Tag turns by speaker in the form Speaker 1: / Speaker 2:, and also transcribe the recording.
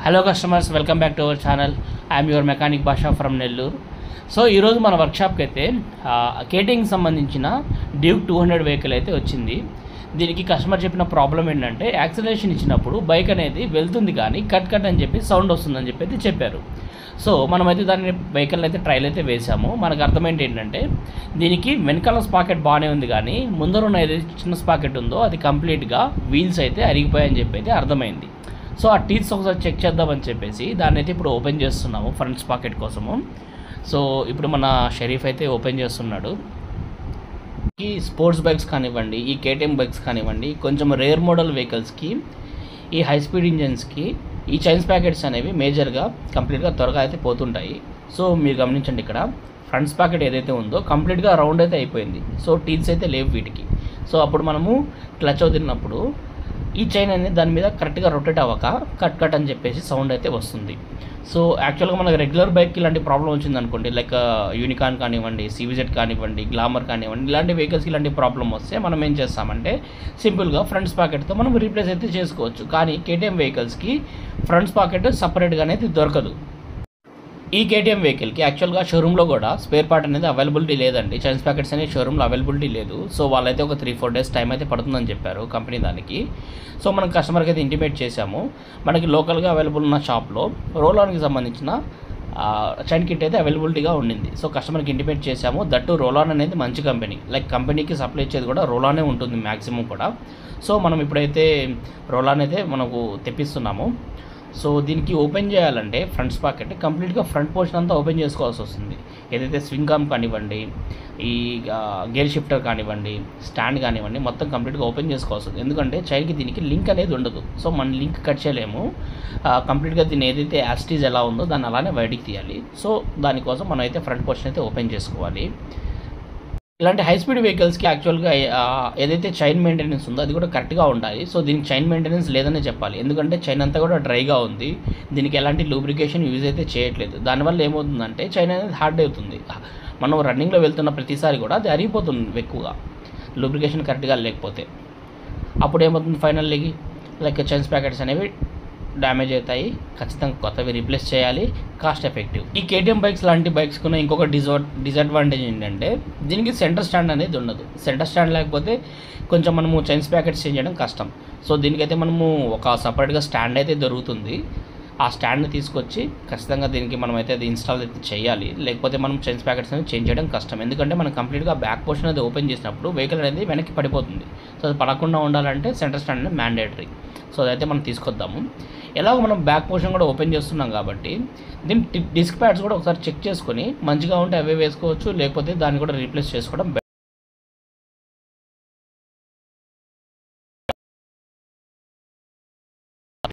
Speaker 1: Hello customers, welcome back to our channel. I'm your mechanic భాషా from Nellore. So ఈరోజు మన వర్క్షాప్కి అయితే కేటింగ్కి సంబంధించిన డ్యూక్ 200 వెహికల్ అయితే వచ్చింది. దీనికి కస్టమర్ చెప్పిన ప్రాబ్లం ఏంటంటే యాక్సిలరేషన్ ఇచ్చినప్పుడు బైక్ అనేది వెళ్తుంది కానీ కట్ అని చెప్పి సౌండ్ వస్తుందని చెప్పి చెప్పారు. సో మనమైతే దాన్ని వెహికల్ అయితే ట్రైల్ అయితే వేసాము. మనకు అర్థమైంది ఏంటంటే దీనికి వెనకాల స్పాకెట్ బాగానే ఉంది కానీ ముందరున్న ఏదైతే చిన్న స్పాకెట్ ఉందో అది కంప్లీట్గా వీల్స్ అయితే అరిగిపోయాయని చెప్పి అయితే అర్థమైంది. సో ఆ టీత్స్ ఒకసారి చెక్ చేద్దామని చెప్పేసి దాన్ని అయితే ఇప్పుడు ఓపెన్ చేస్తున్నాము ఫ్రంట్ స్పాకెట్ కోసము. సో ఇప్పుడు మన షరీఫ్ అయితే ఓపెన్ చేస్తున్నాడు. ఈ స్పోర్ట్స్ బైక్స్ కానివ్వండి, ఈ కేటీఎం బైక్స్ కానివ్వండి, కొంచెం రేర్ మోడల్ వెహికల్స్కి, ఈ హై స్పీడ్ ఇంజన్స్కి ఈ చైన్స్ ప్యాకెట్స్ అనేవి మేజర్గా కంప్లీట్గా త్వరగా అయితే పోతుంటాయి. సో మీరు గమనించండి, ఇక్కడ ఫ్రంట్ స్పాకెట్ ఏదైతే ఉందో కంప్లీట్గా రౌండ్ అయితే అయిపోయింది. సో టీత్స్ అయితే లేవు వీటికి. సో అప్పుడు మనము క్లచ్ అవుతున్నప్పుడు ఈ చైన్ అనేది దాని మీద కరెక్ట్గా రొటేట్ అవ్వక కట్ అని చెప్పేసి సౌండ్ అయితే వస్తుంది. సో యాక్చువల్గా మనకు రెగ్యులర్ బైక్కి ఇలాంటి ప్రాబ్లం వచ్చింది అనుకోండి, లైక్ యూనికాన్ కానివ్వండి, సివిజెడ్ కానివ్వండి, గ్లామర్ కానివ్వండి, ఇలాంటి వెహికల్స్కి ఇలాంటి ప్రాబ్లం వస్తే మనం ఏం చేస్తామంటే సింపుల్గా ఫ్రంట్ స్పాకెట్తో మనం రీప్లేస్ అయితే చేసుకోవచ్చు. కానీ కేటీఎం వెహికల్స్కి ఫ్రంట్ స్పాకెట్ సపరేట్గా అనేది దొరకదు. ఈ కేటీఎం వెహికల్కి యాక్చువల్గా షోరూంలో కూడా స్పేర్ పార్ట్ అనేది అవైలబిలిటీ లేదండి. చైన్స్ ప్యాకెట్స్ అనేది షోరూంలో అవైలబిలిటీ లేదు. సో వాళ్ళైతే ఒక 3-4 డేస్ టైం అయితే పడుతుందని చెప్పారు కంపెనీ దానికి. సో మనం కస్టమర్కి అయితే ఇంటిమేట్ చేశాము. మనకి లోకల్గా అవైలబుల్ ఉన్న షాప్లో రోలాన్కి సంబంధించిన చైన్ కిట్ అయితే అవైలబిలిటీగా ఉండింది. సో కస్టమర్కి ఇంటిమేట్ చేశాము. దట్టు రోలాన్ అనేది మంచి కంపెనీ, లైక్ కంపెనీకి సప్లై ఇచ్చేది కూడా రోలానే ఉంటుంది మ్యాక్సిమం కూడా. సో మనం ఇప్పుడైతే రోలాన్ అయితే మనకు తెప్పిస్తున్నాము. సో దీనికి ఓపెన్ చేయాలంటే ఫ్రంట్ స్పాకెట్ కంప్లీట్గా ఫ్రంట్ పోర్షన్ అంతా ఓపెన్ చేసుకోవాల్సి వస్తుంది. ఏదైతే స్వింగ్ ఆర్మ్ కానివ్వండి, ఈ గేర్ షిఫ్టర్ కానివ్వండి, స్టాండ్ కానివ్వండి, మొత్తం కంప్లీట్గా ఓపెన్ చేసుకోవాల్సి వస్తుంది. ఎందుకంటే చైన్కి దీనికి లింక్ అనేది ఉండదు. సో మన లింక్ కట్ చేయలేము. కంప్లీట్గా దీన్ని ఏదైతే యాస్టీజ్ ఎలా ఉందో దాన్ని అలానే బయటికి తీయాలి. సో దానికోసం మనం అయితే ఫ్రంట్ పోర్షన్ అయితే ఓపెన్ చేసుకోవాలి. ఇలాంటి హై స్పీడ్ వెహికల్స్కి యాక్చువల్గా ఏదైతే చైన్ మెయింటెనెన్స్ ఉందో అది కూడా కరెక్ట్గా ఉండాలి. సో దీనికి చైన్ మెయింటెనెన్స్ లేదనే చెప్పాలి. ఎందుకంటే చైన్ అంతా కూడా డ్రైగా ఉంది. దీనికి ఎలాంటి లూబ్రికేషన్ యూజ్ అయితే చేయట్లేదు. దానివల్ల ఏమవుతుందంటే చైన్ అనేది హార్డ్ అవుతుంది. మనం రన్నింగ్లో వెళ్తున్న ప్రతిసారి కూడా అది అరిగిపోతుంది ఎక్కువగా, లూబ్రికేషన్ కరెక్ట్గా లేకపోతే. అప్పుడు ఏమవుతుంది, ఫైనల్లీ లైక్ చైన్స్ ప్యాకెట్స్ అనేవి డ్యామేజ్ అవుతాయి. ఖచ్చితంగా కొత్తవి రీప్లేస్ చేయాలి, కాస్ట్ ఎఫెక్టివ్. ఈ కేటీఎం బైక్స్ లాంటి బైక్స్కున్న ఇంకొక డిసడ్వాంటేజ్ ఏంటంటే దీనికి సెంటర్ స్టాండ్ అనేది ఉండదు. సెంటర్ స్టాండ్ లేకపోతే కొంచెం మనము చైన్స్ ప్యాకెట్స్ చేంజ్ చేయడం కష్టం. సో దీనికైతే మనము ఒక సపరేట్గా స్టాండ్ అయితే దొరుకుతుంది. ఆ స్టాండ్ని తీసుకొచ్చి ఖచ్చితంగా దీనికి మనమైతే అది ఇన్స్టాల్ అయితే చేయాలి. లేకపోతే మనం చైన్స్ ప్యాకెట్స్ అనేది చేంజ్ చేయడం కష్టం. ఎందుకంటే మనం కంప్లీట్గా బ్యాక్ పోర్షన్ అనేది ఓపెన్ చేసినప్పుడు వెహికల్ అనేది వెనక్కి పడిపోతుంది. సో అది పడకుండా ఉండాలంటే సెంటర్ స్టాండ్ అనేది మ్యాండేటరీ. సో అదైతే మనం తీసుకొద్దాము. ఎలాగో మనం బ్యాక్ పోర్షన్ కూడా ఓపెన్ చేస్తున్నాం కాబట్టి దీని డిస్క్ ప్యాడ్స్ కూడా ఒకసారి చెక్ చేసుకొని మంచిగా ఉంటే అవే వేసుకోవచ్చు, లేకపోతే దాన్ని కూడా రీప్లేస్ చేసుకోవడం